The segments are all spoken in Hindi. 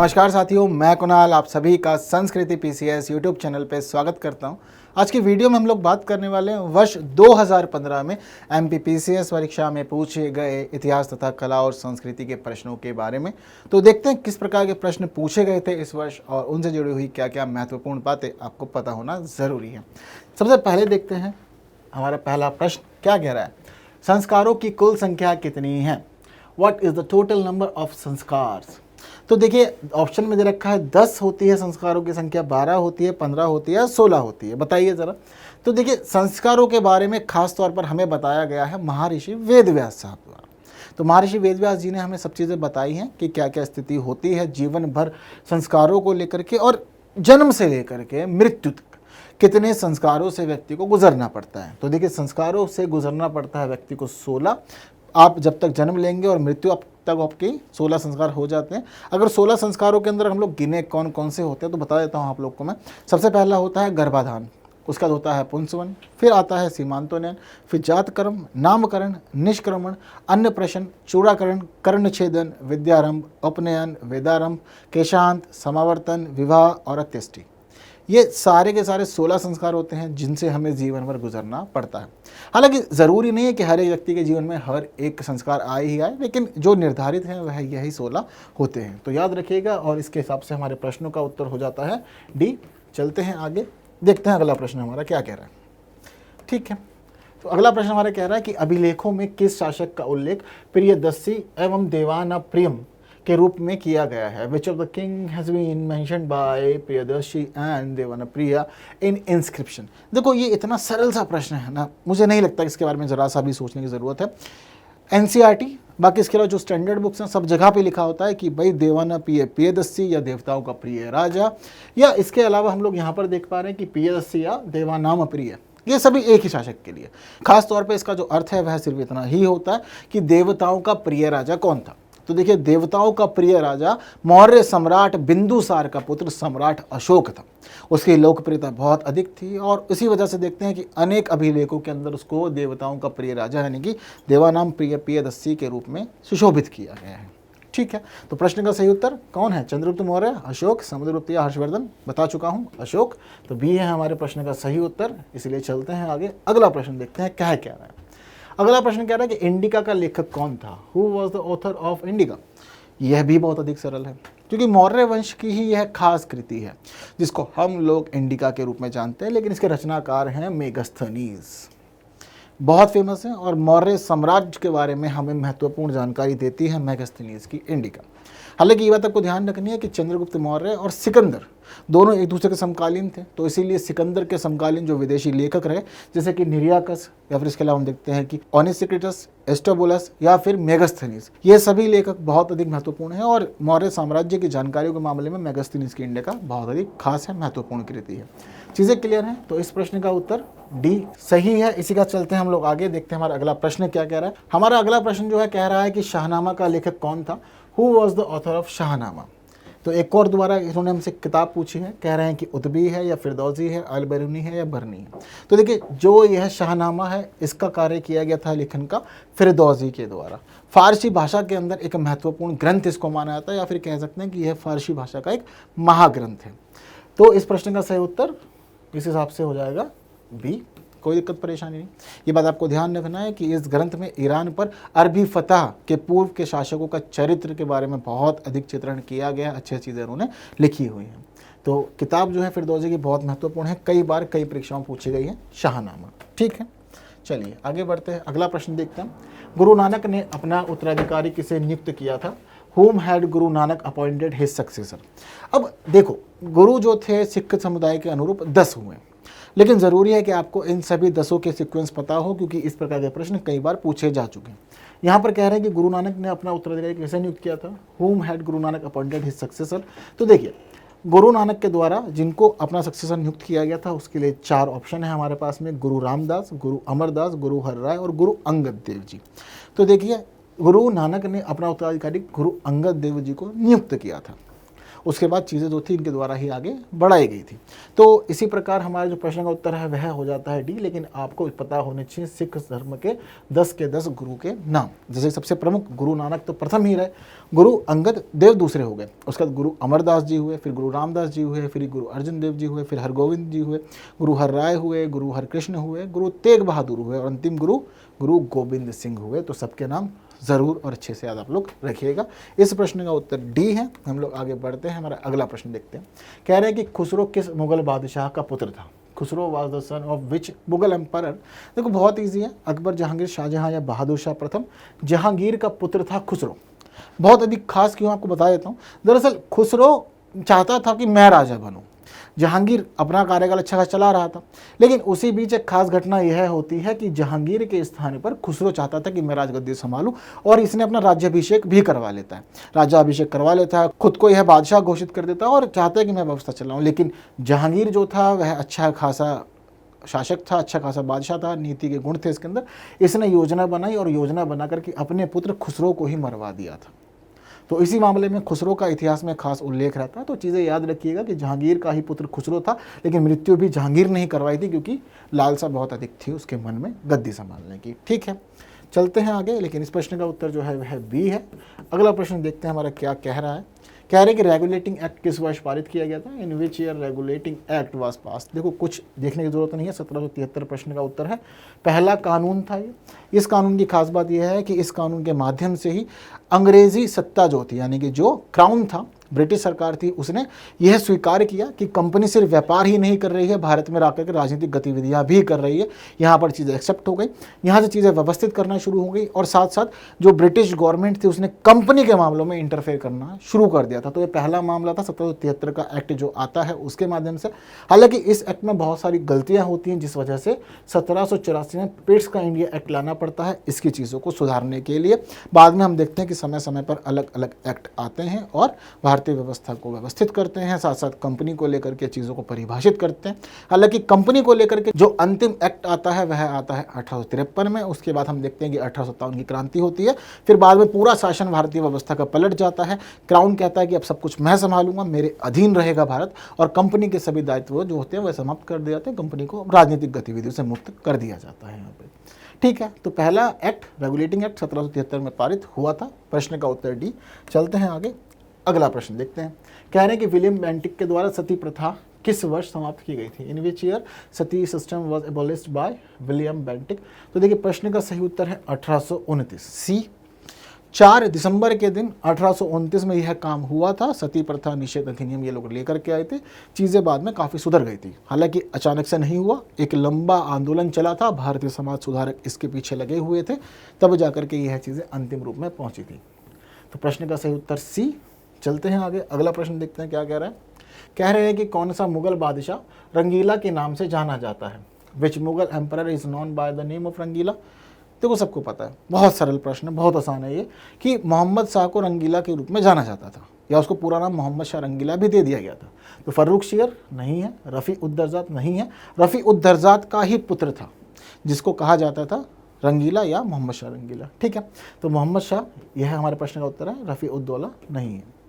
नमस्कार साथियों, मैं कुणाल आप सभी का संस्कृति पीसीएस यूट्यूब चैनल पे स्वागत करता हूं। आज की वीडियो में हम लोग बात करने वाले हैं वर्ष 2015 में एमपी पीसीएस परीक्षा में पूछे गए इतिहास तथा कला और संस्कृति के प्रश्नों के बारे में। तो देखते हैं किस प्रकार के प्रश्न पूछे गए थे इस वर्ष और उनसे जुड़ी हुई क्या क्या महत्वपूर्ण बातें आपको पता होना ज़रूरी है। सबसे पहले देखते हैं हमारा पहला प्रश्न क्या कह रहा है। संस्कारों की कुल संख्या कितनी है? What is the total number of sanskars? तो देखिए ऑप्शन में दे रखा है 10 होती है संस्कारों की संख्या, 12 होती है, 15 होती है, 16 होती है। बताइए ज़रा। तो देखिए संस्कारों के बारे में खास तौर पर हमें बताया गया है महर्षि वेदव्यास साहब द्वारा। तो महर्षि वेदव्यास जी ने हमें सब चीज़ें बताई हैं कि क्या क्या स्थिति होती है जीवन भर संस्कारों को लेकर के, और जन्म से लेकर के मृत्यु तक कितने संस्कारों से व्यक्ति को गुजरना पड़ता है। तो देखिए संस्कारों से गुजरना पड़ता है व्यक्ति को 16। आप जब तक जन्म लेंगे और मृत्यु अब तक आपके 16 संस्कार हो जाते हैं। अगर 16 संस्कारों के अंदर हम लोग गिने कौन कौन से होते हैं तो बता देता हूँ आप लोग को मैं। सबसे पहला होता है गर्भाधान, उसका होता है पुंसवन, फिर आता है सीमांतोन्नयन, फिर जातकर्म, नामकरण, निष्क्रमण, अन्नप्राशन, चूड़ाकरण, कर्णछेदन, विद्यारंभ, उपनयन, वेदारंभ, केशांत, समावर्तन, विवाह और अंत्येष्टि। ये सारे के सारे 16 संस्कार होते हैं जिनसे हमें जीवन भर गुजरना पड़ता है। हालांकि ज़रूरी नहीं है कि हर एक व्यक्ति के जीवन में हर एक संस्कार आए ही आए, लेकिन जो निर्धारित हैं वह यही 16 होते हैं। तो याद रखिएगा और इसके हिसाब से हमारे प्रश्नों का उत्तर हो जाता है डी। चलते हैं आगे, देखते हैं अगला प्रश्न हमारा क्या कह रहा है। ठीक है, तो अगला प्रश्न हमारा कह रहा है कि अभिलेखों में किस शासक का उल्लेख प्रियदर्शी एवं देवानाप्रियम के रूप में किया गया है? Which of the king has been mentioned by Priyadarshi and Devanampriya in inscription? देखो ये इतना सरल सा प्रश्न है ना, मुझे नहीं लगता कि इसके बारे में ज़रा सा भी सोचने की ज़रूरत है। एनसीईआरटी बाकी इसके अलावा जो स्टैंडर्ड बुक्स हैं सब जगह पे लिखा होता है कि भाई देवानप्रिय प्रियदर्शी या देवताओं का प्रिय राजा, या इसके अलावा हम लोग यहाँ पर देख पा रहे हैं कि प्रियदर्शी या देवानाम प्रिय, ये सभी एक ही शासक के लिए। खास तौर पे इसका जो अर्थ है वह सिर्फ इतना ही होता है कि देवताओं का प्रिय राजा कौन था। तो देखिए देवताओं का प्रिय राजा मौर्य सम्राट बिंदुसार का पुत्र सम्राट अशोक था। उसकी लोकप्रियता बहुत अधिक थी और इसी वजह से देखते हैं कि अनेक अभिलेखों के अंदर उसको देवताओं का प्रिय राजा यानी कि देवानाम प्रिय प्रियदर्शी के रूप में सुशोभित किया गया है। ठीक है, तो प्रश्न का सही उत्तर कौन है? चंद्रगुप्त मौर्य, अशोक, समुद्रगुप्त या हर्षवर्धन? बता चुका हूँ अशोक। तो बी है हमारे प्रश्न का सही उत्तर। इसलिए चलते हैं आगे, अगला प्रश्न देखते हैं क्या है क्या रहा है। अगला प्रश्न कह रहा है कि इंडिका का लेखक कौन था? Who was the author of indica? यह भी बहुत अधिक सरल है क्योंकि मौर्य वंश की ही यह खास कृति है जिसको हम लोग इंडिका के रूप में जानते हैं, लेकिन इसके रचनाकार हैं मेगस्थनीज। बहुत फेमस है और मौर्य साम्राज्य के बारे में हमें महत्वपूर्ण जानकारी देती है मेगस्थनीज की इंडिका। हालांकि ये बात आपको ध्यान रखनी है कि चंद्रगुप्त मौर्य और सिकंदर दोनों एक दूसरे के समकालीन थे, तो इसीलिए सिकंदर के समकालीन जो विदेशी लेखक रहे जैसे कि निरियाकस, या फिर इसके अलावा हम देखते हैं कि ओनेसिक्रिटस, एस्ट्रोबुलस या फिर मेगस्थनीज, ये सभी लेखक बहुत अधिक महत्वपूर्ण हैं और मौर्य साम्राज्य की जानकारियों के मामले में मेगस्थनीज की इंडिका बहुत अधिक खास है, महत्वपूर्ण कृति है। चीज़ें क्लियर हैं? तो इस प्रश्न का उत्तर डी सही है। इसी का चलते हैं हम लोग आगे, देखते हैं हमारा अगला प्रश्न क्या कह रहा है। हमारा अगला प्रश्न जो है कह रहा है कि शाहनामा का लेखक कौन था? Who was the author of Shahnameh? तो एक और दोबारा इन्होंने हमसे किताब पूछी है, कह रहे हैं कि उतबी है या फिरदौसी है, अलबरूनी है या बरनी है। तो देखिए जो यह शाहनामा है इसका कार्य किया गया था लेखन का फिरदौसी के द्वारा। फारसी भाषा के अंदर एक महत्वपूर्ण ग्रंथ इसको माना जाता है, या फिर कह सकते हैं कि यह फारसी भाषा का एक महाग्रंथ है। तो इस प्रश्न का सही उत्तर इस हिसाब से हो जाएगा बी। कोई दिक्कत परेशानी नहीं। ये बात आपको ध्यान रखना है कि इस ग्रंथ में ईरान पर अरबी फतह के पूर्व के शासकों का चरित्र के बारे में बहुत अधिक चित्रण किया गया है, अच्छी चीज़ें उन्होंने लिखी हुई हैं। तो किताब जो है फिरदौसी की बहुत महत्वपूर्ण है, कई बार कई परीक्षाओं पूछी गई है शाहनामा। ठीक है, चलिए आगे बढ़ते हैं, अगला प्रश्न देखते हैं। गुरु नानक ने अपना उत्तराधिकारी किसे नियुक्त किया था? Whom had Guru Nanak appointed his successor? अब देखो गुरु जो थे सिख समुदाय के अनुरूप 10 हुए, लेकिन ज़रूरी है कि आपको इन सभी 10 के सीक्वेंस पता हो क्योंकि इस प्रकार के प्रश्न कई बार पूछे जा चुके हैं। यहाँ पर कह रहे हैं कि गुरु नानक ने अपना उत्तराधिकारी कैसे नियुक्त किया था? Whom had Guru Nanak appointed his successor? तो देखिए गुरु नानक के द्वारा जिनको अपना सक्सेसर नियुक्त किया गया था उसके लिए 4 ऑप्शन है हमारे पास में, गुरु रामदास, गुरु अमरदास, गुरु हरराय और गुरु अंगद देव जी। तो देखिए गुरु नानक ने अपना उत्तराधिकारी गुरु अंगद देव जी को नियुक्त किया था। उसके बाद चीज़ें जो थी इनके द्वारा ही आगे बढ़ाई गई थी। तो इसी प्रकार हमारा जो प्रश्न का उत्तर है वह हो जाता है डी। लेकिन आपको पता होने चाहिए सिख धर्म के 10 के 10 गुरु के नाम। जैसे सबसे प्रमुख गुरु नानक तो प्रथम ही रहे, गुरु अंगद देव दूसरे हो गए, उसके बाद गुरु अमरदास जी हुए, फिर गुरु रामदास जी हुए, फिर गुरु अर्जुन देव जी हुए, फिर हरगोविंद जी हुए, गुरु हर राय हुए, गुरु हरकृष्ण हुए, गुरु तेग बहादुर हुए और अंतिम गुरु गुरु गोविंद सिंह हुए। तो सबके नाम ज़रूर और अच्छे से याद आप लोग रखिएगा। इस प्रश्न का उत्तर डी है। हम लोग आगे बढ़ते हैं, हमारा अगला प्रश्न देखते हैं। कह रहे हैं कि खुसरो किस मुगल बादशाह का पुत्र था? Khusro was the son of which Mughal empire? देखो बहुत ईजी है, अकबर, जहांगीर, शाहजहां या बहादुर शाह प्रथम। जहांगीर का पुत्र था खुसरो। बहुत अधिक खास क्यों आपको बता देता हूँ। दरअसल खुसरो चाहता था कि मैं राजा बनूं। जहांगीर अपना कार्यकाल अच्छा खासा चला रहा था, लेकिन उसी बीच एक खास घटना यह होती है कि जहांगीर के स्थान पर खुसरो चाहता था कि मैं राजगद्दी संभालूं, और इसने अपना राज्याभिषेक भी करवा लेता है। राज्याभिषेक करवा लेता है, खुद को यह बादशाह घोषित कर देता है और चाहता है कि मैं व्यवस्था चलाऊं। लेकिन जहांगीर जो था वह अच्छा खासा शासक था, अच्छा खासा बादशाह था, नीति के गुण थे इसके अंदर। इसने योजना बनाई और योजना बना करके अपने पुत्र खुसरो को ही मरवा दिया था। तो इसी मामले में खुसरो का इतिहास में खास उल्लेख रहता है। तो चीज़ें याद रखिएगा कि जहांगीर का ही पुत्र खुसरो था, लेकिन मृत्यु भी जहांगीर ने ही करवाई थी, क्योंकि लालसा बहुत अधिक थी उसके मन में गद्दी संभालने की। ठीक है, चलते हैं आगे। लेकिन इस प्रश्न का उत्तर जो है वह बी है। अगला प्रश्न देखते हैं हमारा क्या कह रहा है। कह रहे हैं कि रेगुलेटिंग एक्ट किस वर्ष पारित किया गया था? In which year regulating act was pass? देखो कुछ देखने की जरूरत नहीं है, 1773 प्रश्न का उत्तर है। पहला कानून था ये। इस कानून की खास बात यह है कि इस कानून के माध्यम से ही अंग्रेजी सत्ता जो थी, यानी कि जो क्राउन था, ब्रिटिश सरकार थी, उसने यह स्वीकार किया कि कंपनी सिर्फ व्यापार ही नहीं कर रही है, भारत में आकर के राजनीतिक गतिविधियां भी कर रही है। यहाँ पर चीज़ें एक्सेप्ट हो गई, यहाँ से चीज़ें व्यवस्थित करना शुरू हो गई, और साथ साथ जो ब्रिटिश गवर्नमेंट थी उसने कंपनी के मामलों में इंटरफेयर करना शुरू कर दिया था। तो ये पहला मामला था 1773 का एक्ट जो आता है उसके माध्यम से। हालांकि इस एक्ट में बहुत सारी गलतियाँ होती हैं, जिस वजह से 1784 में पिट्स का इंडिया एक्ट लाना पड़ता है इसकी चीज़ों को सुधारने के लिए। बाद में हम देखते हैं कि समय समय पर अलग अलग एक्ट आते हैं और भारतीय व्यवस्था को व्यवस्थित करते हैं, साथ साथ कंपनी को लेकर के चीज़ों को परिभाषित करते हैं। हालांकि कंपनी को लेकर के जो अंतिम एक्ट आता है वह आता है 1853 में। उसके बाद हम देखते हैं कि 1857 की क्रांति होती है। फिर बाद में पूरा शासन भारतीय व्यवस्था का पलट जाता है। क्राउन कहता है कि अब सब कुछ मैं संभालूंगा, मेरे अधीन रहेगा भारत, और कंपनी के सभी दायित्व जो होते हैं वह समाप्त कर दिए जाते हैं। कंपनी को राजनीतिक गतिविधियों से मुक्त कर दिया जाता है यहाँ पे। ठीक है, तो पहला एक्ट रेगुलेटिंग एक्ट 1773 में पारित हुआ था। प्रश्न का उत्तर डी। चलते हैं आगे, अगला प्रश्न देखते हैं। कह रहे हैं कि विलियम बेंटिक के द्वारा सती प्रथा किस वर्ष समाप्त की गई थी? In which year sati system was abolished by William Bentinck? तो देखिए प्रश्न का सही उत्तर है 1829, सी। 4 दिसंबर के दिन 1829 में यह काम हुआ था। सती प्रथा निषेध अधिनियम ये लोग लेकर के आए थे। चीज़ें बाद में काफ़ी सुधर गई थी। हालांकि अचानक से नहीं हुआ, एक लंबा आंदोलन चला था, भारतीय समाज सुधारक इसके पीछे लगे हुए थे, तब जाकर के यह चीज़ें अंतिम रूप में पहुंची थी। तो प्रश्न का सही उत्तर सी। चलते हैं आगे, अगला प्रश्न देखते हैं क्या कह रहा है। कह रहे हैं कि कौन सा मुगल बादशाह रंगीला के नाम से जाना जाता है? Which Mughal emperor is known by the name of Rangeela? देखो सबको पता है, बहुत सरल प्रश्न है, बहुत आसान है ये, कि मोहम्मद शाह को रंगीला के रूप में जाना जाता था, या उसको पूरा नाम मोहम्मद शाह रंगीला भी दे दिया गया था। तो फर्रुख शेर नहीं है, रफ़ी उद दर्जात नहीं है। रफ़ी उद दर्जात का ही पुत्र था जिसको कहा जाता था रंगीला या मोहम्मद शाह रंगीला। ठीक है, तो मोहम्मद शाह, यह हमारे प्रश्न का उत्तर है। रफ़ी उद दौला नहीं है।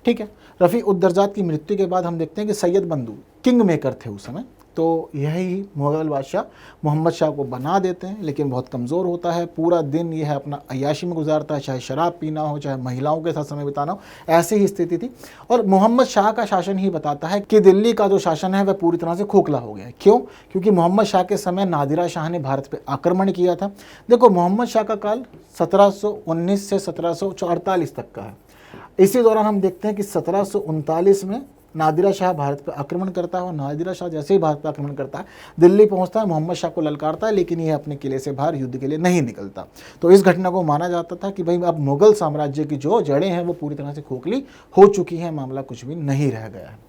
ठीक है, रफ़ी उद दर्जात की मृत्यु के बाद हम देखते हैं कि सैयद बंधु किंग मेकर थे उस समय, तो यही मुगल बादशाह मोहम्मद शाह को बना देते हैं, लेकिन बहुत कमज़ोर होता है। पूरा दिन यह अपना अय्याशी में गुजारता है, चाहे शराब पीना हो, चाहे महिलाओं के साथ समय बिताना हो, ऐसी ही स्थिति थी। और मोहम्मद शाह का शासन ही बताता है कि दिल्ली का जो शासन है वह पूरी तरह से खोखला हो गया है। क्यों? क्योंकि मोहम्मद शाह के समय नादिरा शाह ने भारत पर आक्रमण किया था। देखो मोहम्मद शाह का काल 1719 से 1748 तक का है। इसी दौरान हम देखते हैं कि 1739 में नादिरा शाह भारत पर आक्रमण करता है, और नादिरा शाह जैसे ही भारत पर आक्रमण करता है, दिल्ली पहुंचता है, मोहम्मद शाह को ललकारता है, लेकिन यह अपने किले से बाहर युद्ध के लिए नहीं निकलता। तो इस घटना को माना जाता था कि भाई अब मुगल साम्राज्य की जो जड़ें हैं वो पूरी तरह से खोखली हो चुकी हैं, मामला कुछ भी नहीं रह गया है,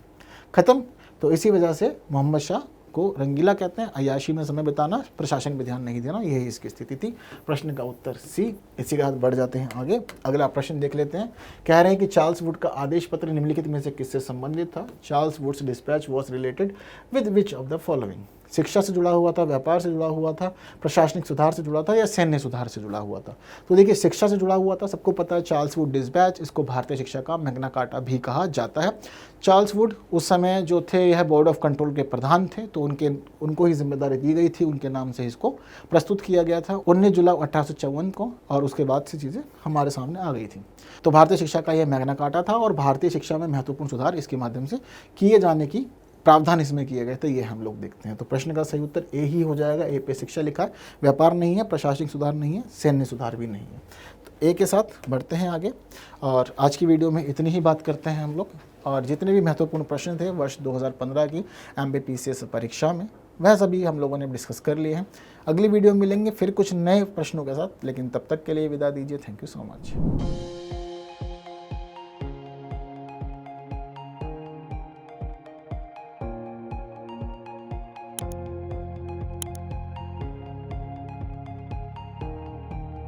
खत्म। तो इसी वजह से मोहम्मद शाह को रंगीला कहते हैं। अय्याशी में समय बिताना, प्रशासन पे ध्यान नहीं देना, यही इसकी स्थिति थी। प्रश्न का उत्तर सी। इसी के साथ बढ़ जाते हैं आगे, अगला प्रश्न देख लेते हैं। कह रहे हैं कि चार्ल्स वुड का आदेश पत्र निम्नलिखित में से किससे संबंधित था? Charles Woods dispatch was related with which of the following? शिक्षा से जुड़ा हुआ था, व्यापार से जुड़ा हुआ था, प्रशासनिक सुधार से जुड़ा था या सैन्य सुधार से जुड़ा हुआ था। तो देखिए शिक्षा से जुड़ा हुआ था, सबको पता है चार्ल्स वुड डिस्पैच, इसको भारतीय शिक्षा का मैग्ना कार्टा भी कहा जाता है। चार्ल्स वुड उस समय जो थे यह बोर्ड ऑफ कंट्रोल के प्रधान थे, तो उनको ही जिम्मेदारी दी गई थी, उनके नाम से इसको प्रस्तुत किया गया था 19 जुलाई 1854 को, और उसके बाद से चीज़ें हमारे सामने आ गई थी। तो भारतीय शिक्षा का यह मैग्ना कार्टा था और भारतीय शिक्षा में महत्वपूर्ण सुधार इसके माध्यम से किए जाने की प्रावधान इसमें किए गए थे, ये हम लोग देखते हैं। तो प्रश्न का सही उत्तर ए ही हो जाएगा। ए पे शिक्षा लिखा है, व्यापार नहीं है, प्रशासनिक सुधार नहीं है, सैन्य सुधार भी नहीं है। तो ए के साथ बढ़ते हैं आगे, और आज की वीडियो में इतनी ही बात करते हैं हम लोग। और जितने भी महत्वपूर्ण प्रश्न थे वर्ष 2015 की MPPCS परीक्षा में, वह सभी हम लोगों ने डिस्कस कर लिए हैं। अगली वीडियो में मिलेंगे फिर कुछ नए प्रश्नों के साथ, लेकिन तब तक के लिए विदा दीजिए। Thank you so much.